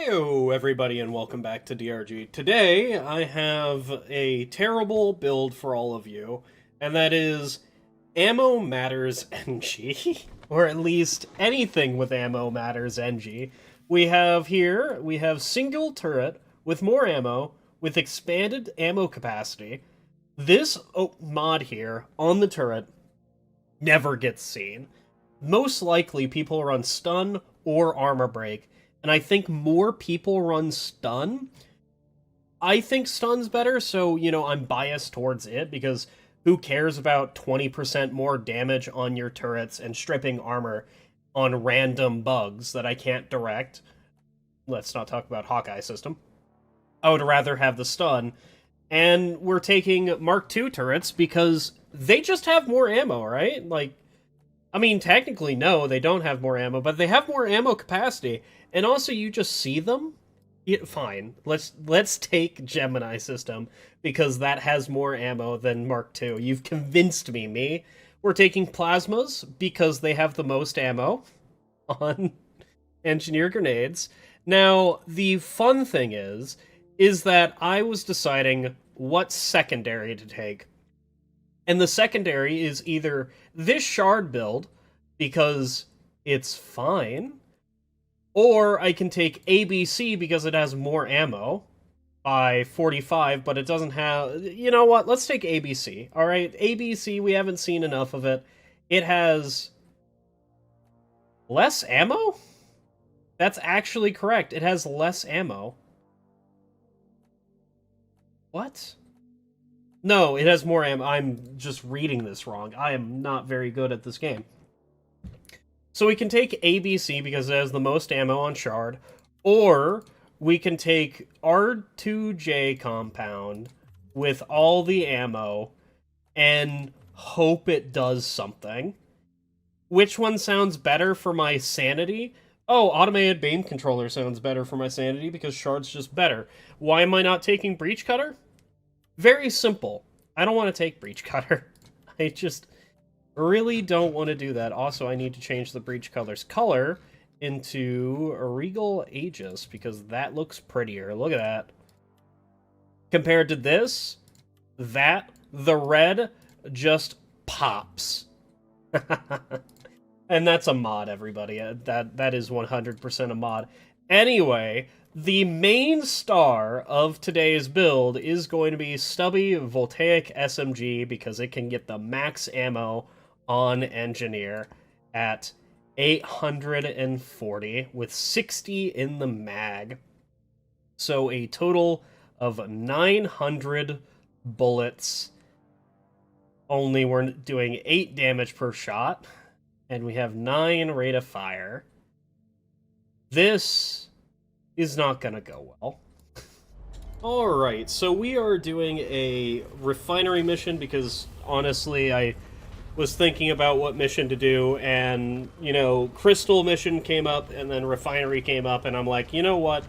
Heyo everybody and welcome back to DRG. Today I have a terrible build for all of you, and that is Ammo Matters NG, or at least anything with Ammo Matters NG. We have single turret with more ammo, with expanded ammo capacity. This mod here on the turret never gets seen. Most likely people run stun or armor break, and I think more people run stun. I think stun's better, so, I'm biased towards it, because who cares about 20% more damage on your turrets and stripping armor on random bugs that I can't direct? Let's not talk about Hawkeye system. I would rather have the stun, and we're taking Mark II turrets because they just have more ammo, right? Technically, no, they don't have more ammo, but they have more ammo capacity. And also, you just see them? Yeah, fine. Let's take Gemini system, because that has more ammo than Mark II. You've convinced me. We're taking Plasmas, because they have the most ammo on Engineer Grenades. Now, the fun thing is that I was deciding what secondary to take. And the secondary is either this shard build, because it's fine, or I can take ABC because it has more ammo by 45, but it doesn't have... You know what? Let's take ABC, alright? ABC, we haven't seen enough of it. It has less ammo? That's actually correct. It has less ammo. What? No, it has more ammo. I'm just reading this wrong. I am not very good at this game. So we can take ABC because it has the most ammo on Shard, or we can take R2J compound with all the ammo and hope it does something. Which one sounds better for my sanity? Oh, automated beam controller sounds better for my sanity because Shard's just better. Why am I not taking Breach Cutter? Very simple. I don't want to take Breach Cutter. I just really don't want to do that. Also, I need to change the Breach Cutter's color into a Regal Aegis, because that looks prettier. Look at that. Compared to this, the red just pops. And that's a mod, everybody. That is 100% a mod. Anyway, the main star of today's build is going to be Stubby Voltaic SMG, because it can get the max ammo on Engineer at 840 with 60 in the mag. So a total of 900 bullets. Only we're doing 8 damage per shot, and we have 9 rate of fire. This is not gonna go well. Alright, so we are doing a Refinery mission because, honestly, I was thinking about what mission to do, and, Crystal mission came up, and then Refinery came up, and I'm like, you know what?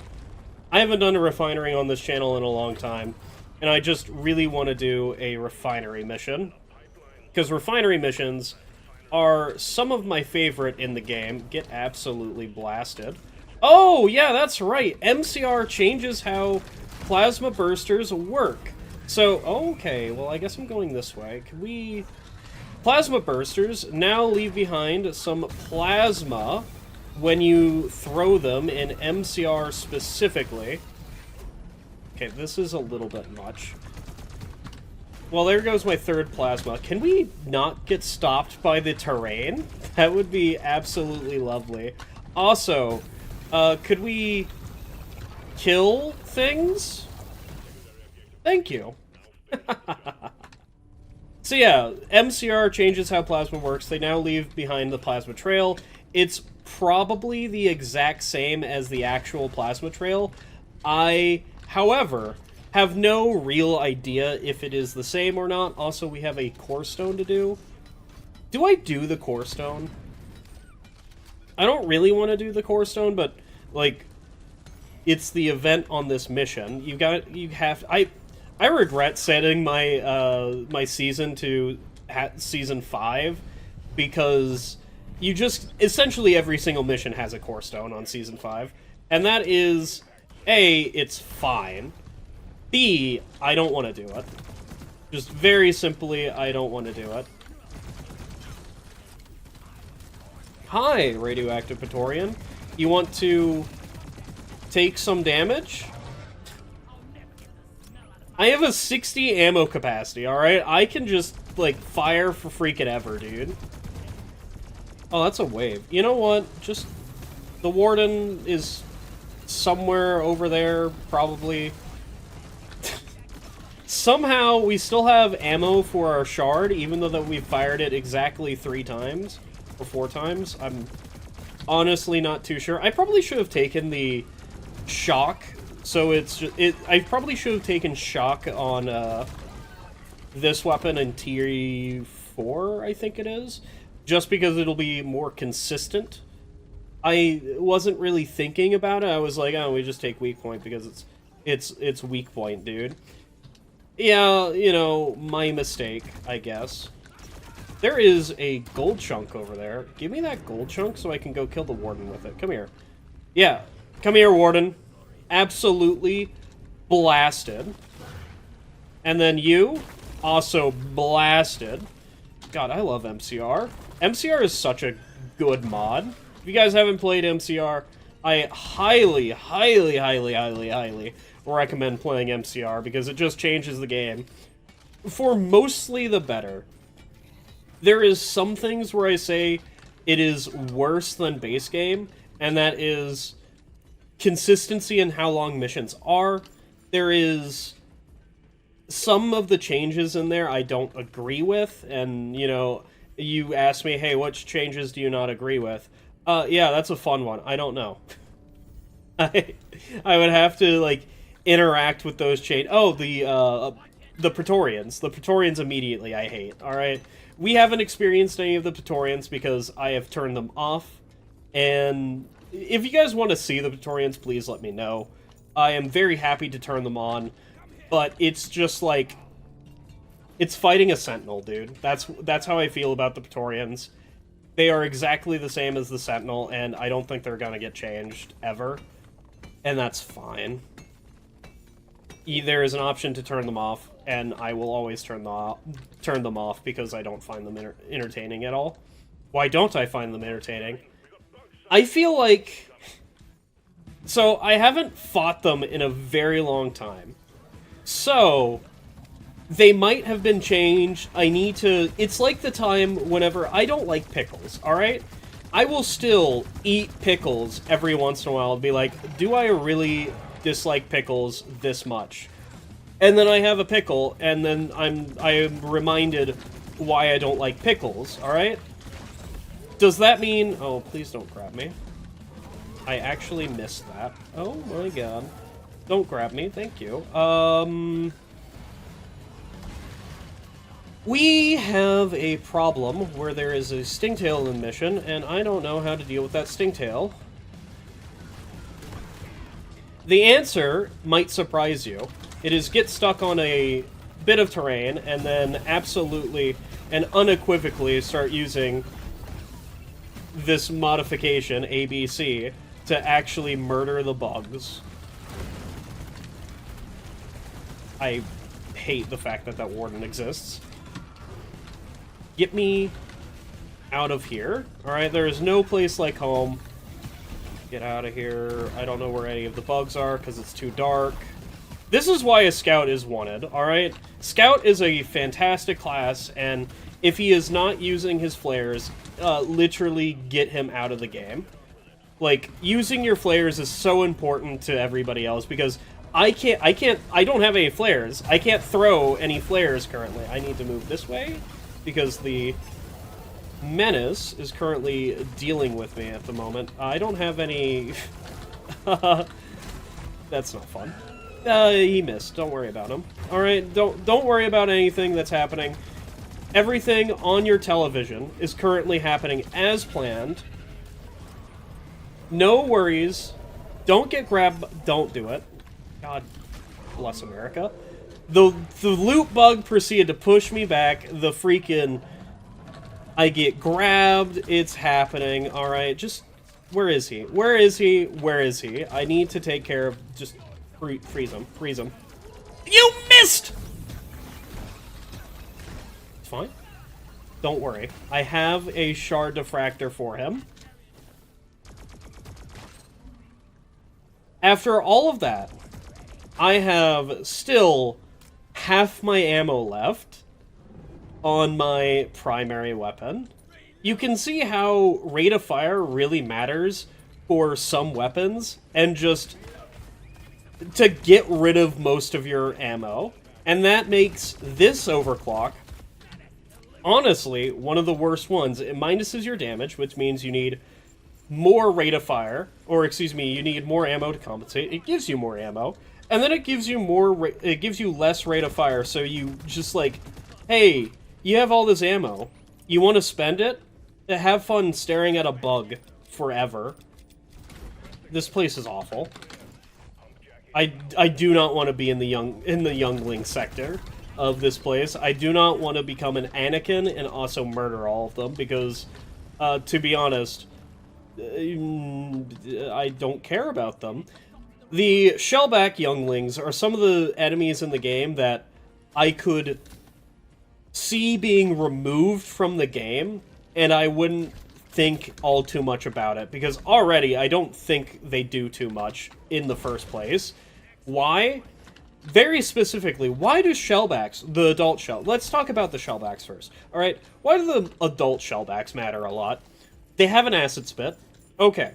I haven't done a Refinery on this channel in a long time, and I just really want to do a Refinery mission. Because Refinery missions are some of my favorite in the game. Get absolutely blasted. Oh, yeah, that's right. MCR changes how plasma bursters work. So, okay, well, I guess I'm going this way. Can we... Plasma bursters now leave behind some plasma when you throw them in MCR specifically. Okay, this is a little bit much. Well, there goes my third plasma. Can we not get stopped by the terrain? That would be absolutely lovely. Also, could we kill things? Thank you. So yeah, MCR changes how plasma works. They now leave behind the plasma trail. It's probably the exact same as the actual plasma trail. I, however, have no real idea if it is the same or not. Also, we have a core stone to do. Do I do the core stone? I don't really want to do the core stone, but, it's the event on this mission. I regret setting my my season to season 5, because you just essentially every single mission has a core stone on season 5, And that is, A, it's fine. B, I don't want to do it. Just very simply, I don't want to do it. Hi, radioactive Pratorian. You want to take some damage? I have a 60 ammo capacity, alright? I can just, like, fire for freaking ever, dude. Oh, that's a wave. You know what? Just... the Warden is somewhere over there, probably. Somehow, we still have ammo for our shard, even though that we fired it exactly 3 times. Or 4 times. I'm honestly not too sure. I probably should have taken the shock. So it's just... I probably should have taken shock on this weapon in Tier 4, I think it is. Just because it'll be more consistent. I wasn't really thinking about it. I was like, oh, we just take weak point because it's weak point, dude. Yeah, you know, my mistake, I guess. There is a gold chunk over there. Give me that gold chunk so I can go kill the Warden with it. Come here. Yeah, come here, Warden. Absolutely blasted. And then you, also blasted. God, I love MCR. MCR is such a good mod. If you guys haven't played MCR, I highly recommend playing MCR because it just changes the game for mostly the better. There is some things where I say it is worse than base game, and that is consistency in how long missions are. There is some of the changes in there I don't agree with, and, you know, you ask me, hey, which changes do you not agree with? Yeah, that's a fun one. I don't know. I would have to, like, interact with those change. Oh, the Pratorians. The Pratorians immediately I hate, alright? We haven't experienced any of the Pratorians because I have turned them off, and if you guys want to see the Pratorians, please let me know. I am very happy to turn them on, but it's just like, it's fighting a Sentinel, dude. That's how I feel about the Pratorians. They are exactly the same as the Sentinel, and I don't think they're gonna get changed, ever. And that's fine. There is an option to turn them off, and I will always turn them off because I don't find them entertaining at all. Why don't I find them entertaining? I feel like... So, I haven't fought them in a very long time. So, they might have been changed. I need to... It's like the time whenever... I don't like pickles, alright? I will still eat pickles every once in a while and be like, do I really dislike pickles this much? And then I have a pickle, and then I am reminded why I don't like pickles, alright? Does that mean... Oh, please don't grab me. I actually missed that. Oh my god. Don't grab me, thank you. We have a problem where there is a Stingtail in the mission, and I don't know how to deal with that Stingtail. The answer might surprise you. It is get stuck on a bit of terrain, and then absolutely and unequivocally start using this modification, ABC, to actually murder the bugs. I hate the fact that that Warden exists. Get me out of here. Alright, there is no place like home. Get out of here. I don't know where any of the bugs are because it's too dark. This is why a Scout is wanted, alright? Scout is a fantastic class, and if he is not using his flares, literally get him out of the game. Like, using your flares is so important to everybody else because I don't have any flares. I can't throw any flares currently. I need to move this way because the Menace is currently dealing with me at the moment. I don't have any... That's not fun. He missed. Don't worry about him. Alright, don't worry about anything that's happening. Everything on your television is currently happening as planned. No worries. Don't get grabbed. Don't do it. God bless America. The loot bug proceeded to push me back. The freaking... I get grabbed. It's happening. Alright, just Where is he? Where is he? Where is he? I need to take care of... Just freeze him. Freeze him. You missed! It's fine. Don't worry. I have a shard diffractor for him. After all of that, I have still half my ammo left on my primary weapon. You can see how rate of fire really matters for some weapons, and just to get rid of most of your ammo. And that makes this overclock, honestly, one of the worst ones. It minuses your damage, which means you need more rate of fire, or excuse me, you need more ammo to compensate. It gives you more ammo, and then it gives you it gives you less rate of fire, so you just like, hey, you have all this ammo. You want to spend it? Have fun staring at a bug forever. This place is awful. I do not want to be in the youngling sector of this place. I do not want to become an Anakin and also murder all of them, because, to be honest, I don't care about them. The shellback younglings are some of the enemies in the game that I could see being removed from the game, and I wouldn't think all too much about it, because already I don't think they do too much in the first place. Why? Very specifically, why do shellbacks, the adult shell... Let's talk about the shellbacks first, alright? Why do the adult shellbacks matter a lot? They have an acid spit. Okay.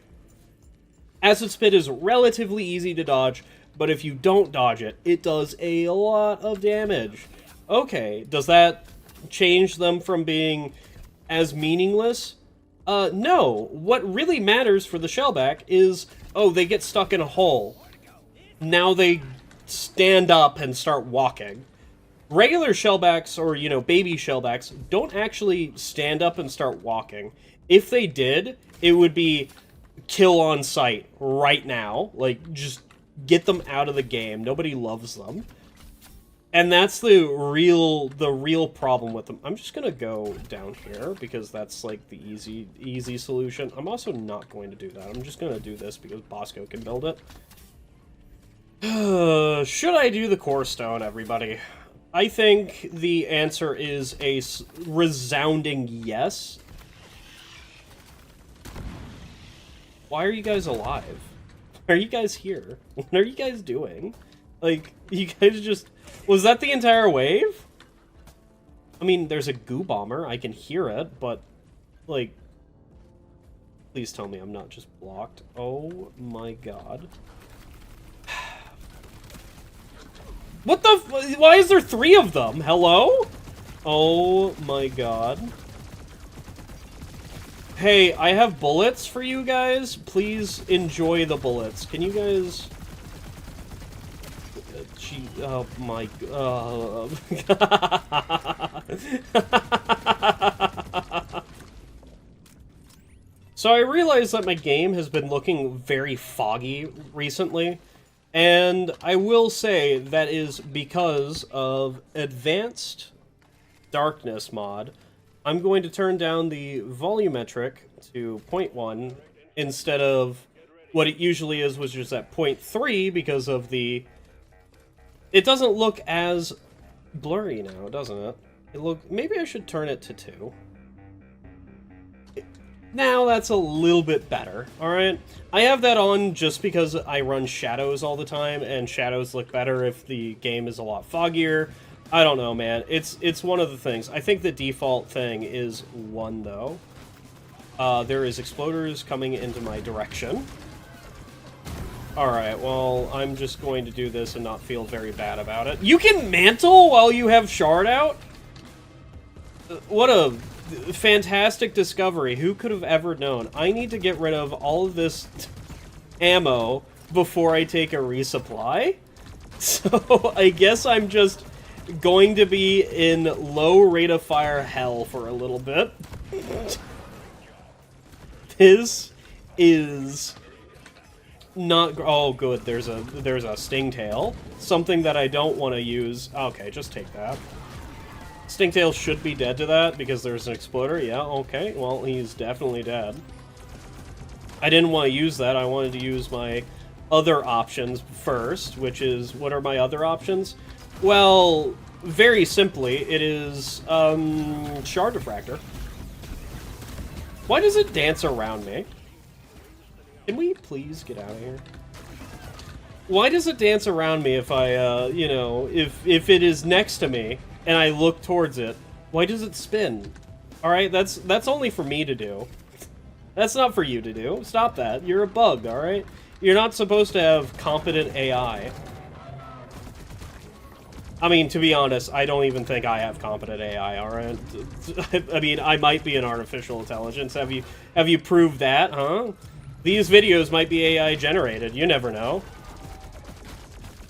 Acid spit is relatively easy to dodge, but if you don't dodge it, it does a lot of damage. Okay, does that change them from being as meaningless? No. What really matters for the shellback is, oh, they get stuck in a hole. Now they stand up and start walking. Regular shellbacks, or, you know, baby shellbacks, don't actually stand up and start walking. If they did, it would be kill on sight right now. Like, just get them out of the game. Nobody loves them. And that's the real problem with them. I'm just gonna go down here, because that's, like, the easy solution. I'm also not going to do that. I'm just gonna do this because Bosco can build it. Should I do the core stone, everybody? I think the answer is a resounding yes. Why are you guys alive? Why are you guys here? What are you guys doing? Like, you guys just... Was that the entire wave? I mean, there's a goo bomber. I can hear it, but, like... Please tell me I'm not just blocked. Oh my god. What the... Why is there 3 of them? Hello? Oh my god. Hey, I have bullets for you guys. Please enjoy the bullets. Can you guys... Oh my... So I realized that my game has been looking very foggy recently. And I will say that is because of Advanced Darkness mod. I'm going to turn down the volumetric to 0.1 instead of what it usually is, which is at 0.3 because of the... It doesn't look as blurry now, doesn't it? Maybe I should turn it to 2. Now that's a little bit better, alright? I have that on just because I run shadows all the time, and shadows look better if the game is a lot foggier. I don't know, man. It's one of the things. I think the default thing is 1, though. There is exploders coming into my direction. Alright, well, I'm just going to do this and not feel very bad about it. You can mantle while you have shard out? What a fantastic discovery. Who could have ever known? I need to get rid of all of this ammo before I take a resupply. So, I guess I'm just going to be in low rate of fire hell for a little bit. This is not... Oh, good. There's a Stingtail. Something that I don't want to use. Okay, just take that. Stingtail should be dead to that because there's an exploder. Yeah, okay. Well, he's definitely dead. I didn't want to use that. I wanted to use my other options first, which is, what are my other options? Well, very simply, it is, Shard Diffractor. Why does it dance around me? Can we please get out of here? Why does it dance around me if I, you know, if it is next to me and I look towards it? Why does it spin? Alright, that's only for me to do. That's not for you to do. Stop that. You're a bug, alright? You're not supposed to have competent AI. I mean, to be honest, I don't even think I have competent AI, alright? I mean, I might be an artificial intelligence. Have you proved that, huh? These videos might be AI generated. You never know.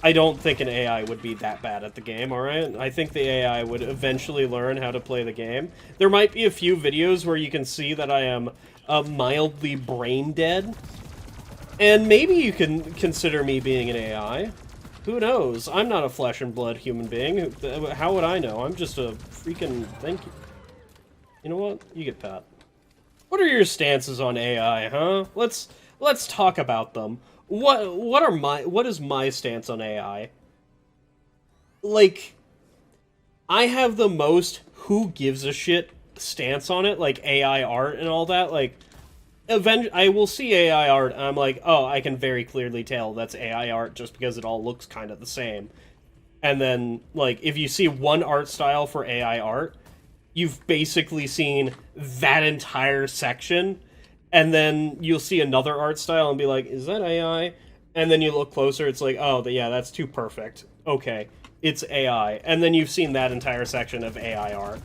I don't think an AI would be that bad at the game, alright? I think the AI would eventually learn how to play the game. There might be a few videos where you can see that I am mildly brain dead. And maybe you can consider me being an AI. Who knows? I'm not a flesh and blood human being. How would I know? I'm just a freaking... Thank you. You know what? You get that. What are your stances on AI, huh? Let's talk about them. What is my stance on AI? Like, I have the most who gives a shit stance on it, like AI art and all that. Like, I will see AI art and I'm like, oh, I can very clearly tell that's AI art just because it all looks kind of the same. And then, like, if you see one art style for AI art, you've basically seen that entire section. And then you'll see another art style and be like, is that AI? And then you look closer, it's like, oh, yeah, that's too perfect. Okay, it's AI. And then you've seen that entire section of AI art.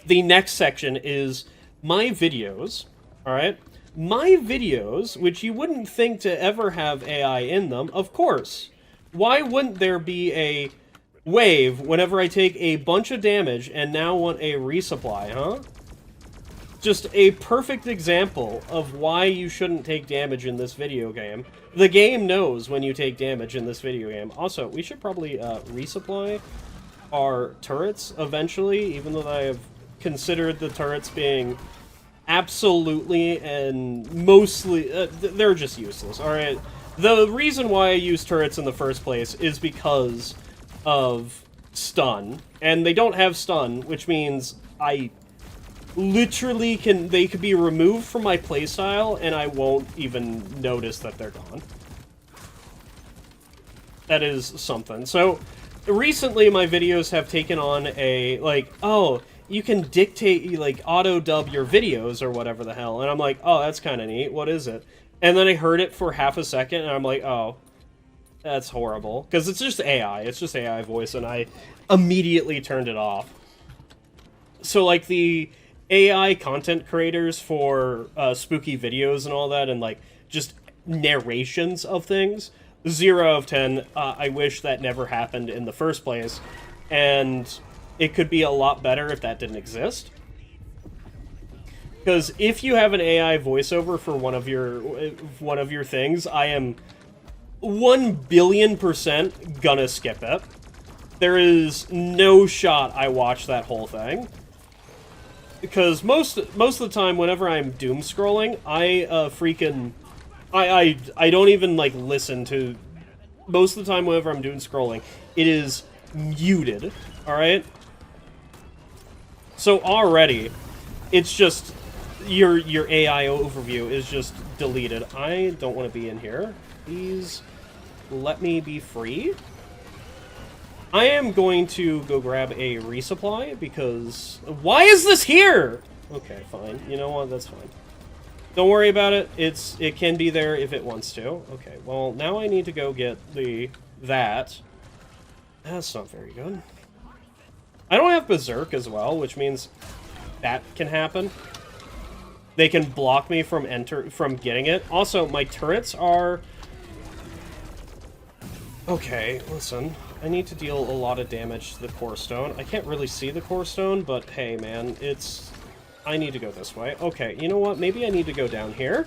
The next section is my videos, alright? My videos, which you wouldn't think to ever have AI in them, of course. Why wouldn't there be a wave whenever I take a bunch of damage and now want a resupply, huh? Just a perfect example of why you shouldn't take damage in this video game. The game knows when you take damage in this video game. Also, we should probably resupply our turrets eventually, even though I have considered the turrets being absolutely and mostly... they're just useless, alright? The reason why I use turrets in the first place is because of stun. And they don't have stun, which means I... literally they could be removed from my playstyle and I won't even notice that they're gone. That is something. So, recently my videos have taken on a, like, oh, you can dictate, like, auto-dub your videos or whatever the hell. And I'm like, oh, that's kind of neat. What is it? And then I heard it for half a second and I'm like, oh, that's horrible. Because it's just AI. It's just AI voice and I immediately turned it off. So, like, the AI content creators for spooky videos and all that, and like just narrations of things, 0 out of 10. I wish that never happened in the first place, and it could be a lot better if that didn't exist. Because if you have an AI voiceover for one of your things, I am 1,000,000,000% gonna skip it. There is no shot I watch that whole thing. Because most of the time, whenever I'm doom scrolling, I don't even like listen to. Most of the time, whenever I'm doom scrolling, it is muted. All right. So already, it's just your AI overview is just deleted. I don't want to be in here. Please let me be free. I am going to go grab a resupply, because... Why is this here?! Okay, fine. You know what? That's fine. Don't worry about it. It can be there if it wants to. Okay, well, now I need to go get that. That's not very good. I don't have Berserk as well, which means that can happen. They can block me from getting it. Also, my turrets are... Okay, listen. I need to deal a lot of damage to the core stone. I can't really see the core stone, but hey, man, it's... I need to go this way. Okay, you know what? Maybe I need to go down here.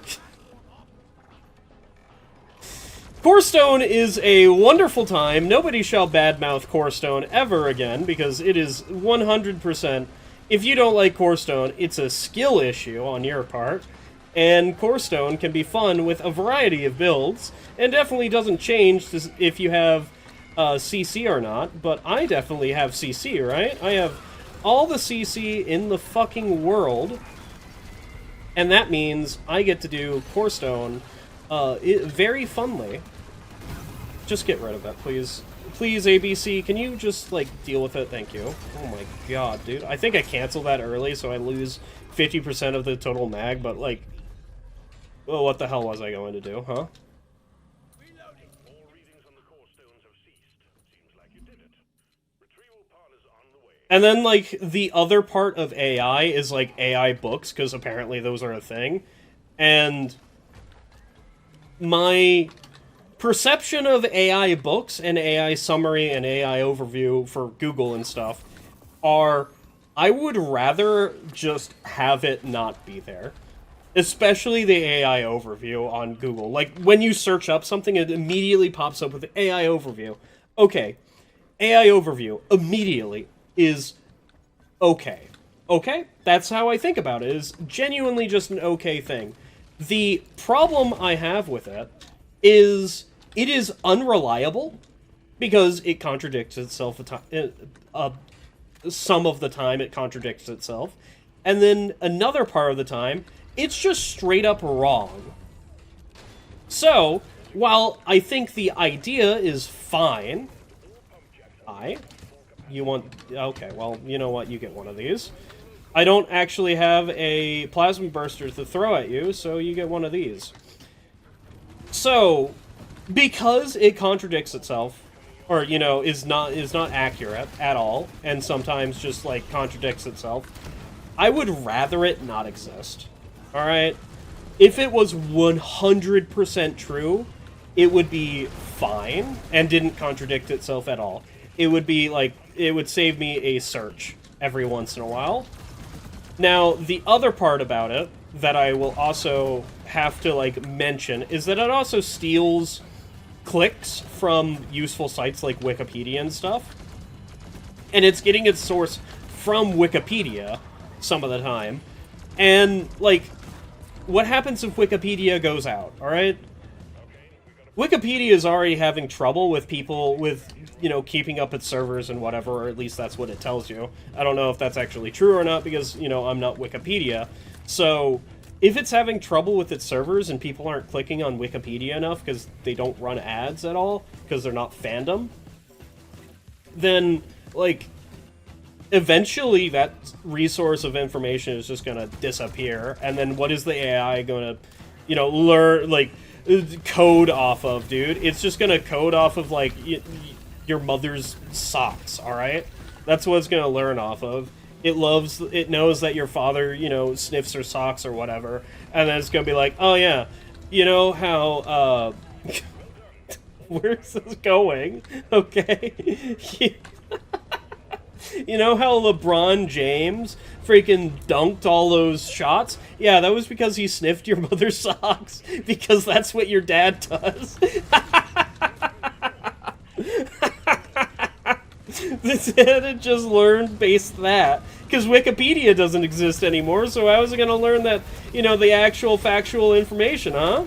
Core stone is a wonderful time. Nobody shall badmouth core stone ever again, because it is 100%... If you don't like core stone, it's a skill issue on your part. And Core Stone can be fun with a variety of builds, and definitely doesn't change if you have CC or not, but I definitely have CC, right? I have all the CC in the fucking world, and that means I get to do Core Stone very funly. Just get rid of it, please. Please, ABC, can you just, like, deal with it? Thank you. Oh my god, dude. I think I canceled that early, so I lose 50% of the total mag, but, like... Well, what the hell was I going to do, huh? And then, like, the other part of AI is, like, AI books, because apparently those are a thing. And my perception of AI books and AI summary and AI overview for Google and stuff are, I would rather just have it not be there. Especially the AI overview on Google. Like, when you search up something, it immediately pops up with the AI overview. Okay. AI overview, immediately, is okay. Okay? That's how I think about it, is genuinely just an okay thing. The problem I have with it is unreliable, because it contradicts itself some of the time it contradicts itself. And then another part of the time, it's just straight up wrong. So, while I think the idea is fine... You want... Okay, well, you know what? You get one of these. I don't actually have a plasma burster to throw at you, so you get one of these. So, because it contradicts itself, or, you know, is not accurate at all, and sometimes just, like, contradicts itself, I would rather it not exist. Alright? If it was 100% true, it would be fine, and didn't contradict itself at all. It would be, like, it would save me a search every once in a while. Now, the other part about it, that I will also have to, like, mention, is that it also steals clicks from useful sites like Wikipedia and stuff. And it's getting its source from Wikipedia some of the time. And, like, what happens if Wikipedia goes out, alright? Wikipedia is already having trouble with people with, you know, keeping up its servers and whatever, or at least that's what it tells you. I don't know if that's actually true or not, because, you know, I'm not Wikipedia. So, if it's having trouble with its servers and people aren't clicking on Wikipedia enough because they don't run ads at all, because they're not fandom, then, like, eventually that resource of information is just gonna disappear, and then what is the AI gonna, you know, learn, like, code off of, dude? It's just gonna code off of, like, your mother's socks, alright? That's what it's gonna learn off of. It knows that your father, you know, sniffs her socks or whatever, and then it's gonna be like, oh yeah, you know how, where's this going? Okay. You know how LeBron James freaking dunked all those shots? Yeah, that was because he sniffed your mother's socks, because that's what your dad does. It just learned based that. Because Wikipedia doesn't exist anymore, so how is it gonna learn that, you know, the actual factual information, huh?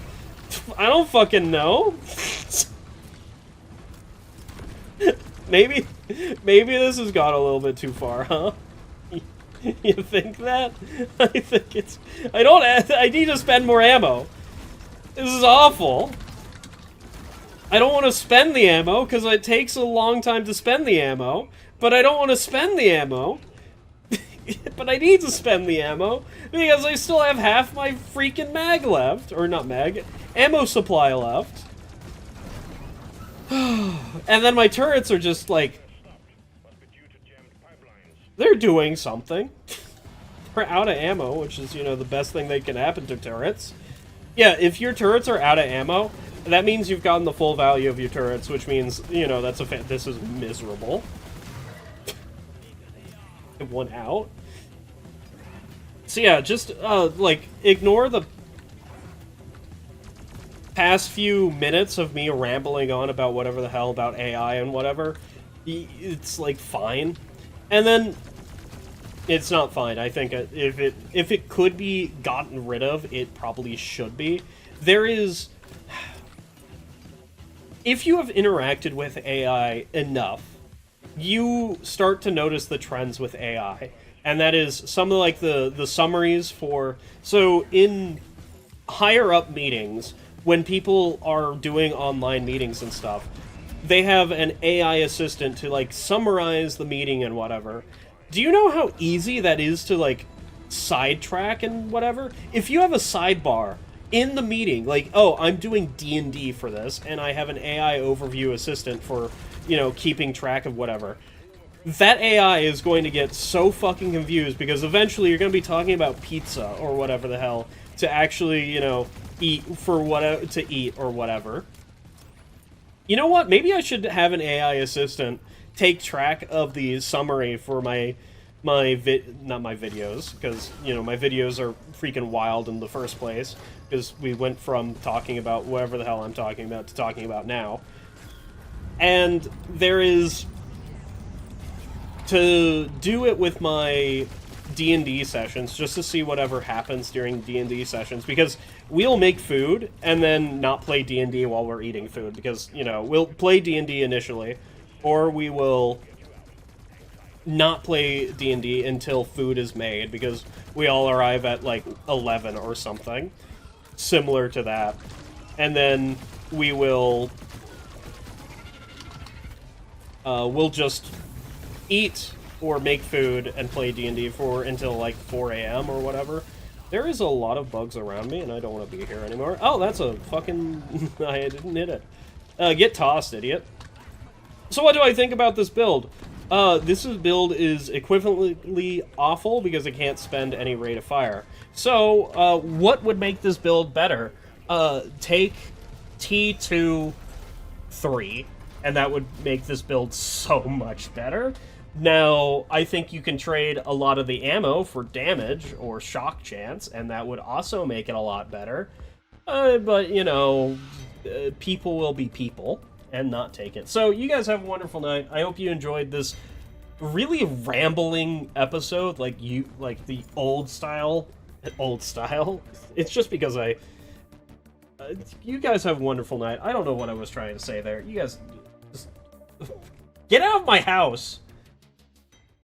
I don't fucking know. Maybe this has gone a little bit too far, huh? You think that? I think it's... I need to spend more ammo. This is awful. I don't want to spend the ammo, because it takes a long time to spend the ammo. But I don't want to spend the ammo. But I need to spend the ammo, because I still have half my freaking mag left. Or not mag, ammo supply left. And then my turrets are just, like... They're doing something. They're out of ammo, which is, you know, the best thing that can happen to turrets. Yeah, if your turrets are out of ammo, that means you've gotten the full value of your turrets, which means, you know, that's this is miserable. One out. So yeah, just, like, ignore the past few minutes of me rambling on about whatever the hell about AI and whatever. It's, like, fine. And then, It's not fine. I think if it could be gotten rid of, it probably should be. There is... If you have interacted with AI enough, you start to notice the trends with AI. And that is some of like the summaries for... So in higher up meetings, when people are doing online meetings and stuff, they have an AI assistant to like summarize the meeting and whatever. Do you know how easy that is to, like, sidetrack and whatever? If you have a sidebar in the meeting, like, oh, I'm doing D&D for this, and I have an AI overview assistant for, you know, keeping track of whatever, that AI is going to get so fucking confused, because eventually you're going to be talking about pizza or whatever the hell to actually, you know, eat for what to eat or whatever. You know what? Maybe I should have an AI assistant take track of the summary for not my videos, because, you know, my videos are freaking wild in the first place, because we went from talking about whatever the hell I'm talking about to talking about now. And there is... To do it with my D&D sessions, just to see whatever happens during D&D sessions, because we'll make food and then not play D&D while we're eating food, because, you know, we'll play D&D initially, or we will not play D&D until food is made, because we all arrive at, like, 11 or something, similar to that. And then we will... we'll just eat or make food and play D&D for until, like, 4 a.m. or whatever. There is a lot of bugs around me, and I don't want to be here anymore. Oh, that's a fucking... I didn't hit it. Get tossed, idiot. So what do I think about this build? This build is equivalently awful because it can't spend any rate of fire. So, what would make this build better? Take T2 3, and that would make this build so much better. Now, I think you can trade a lot of the ammo for damage or shock chance, and that would also make it a lot better. But, you know, people will be people and not take it. So, you guys have a wonderful night. I hope you enjoyed this really rambling episode, like the old style. It's just because you guys have a wonderful night. I don't know what I was trying to say there. You guys just get out of my house.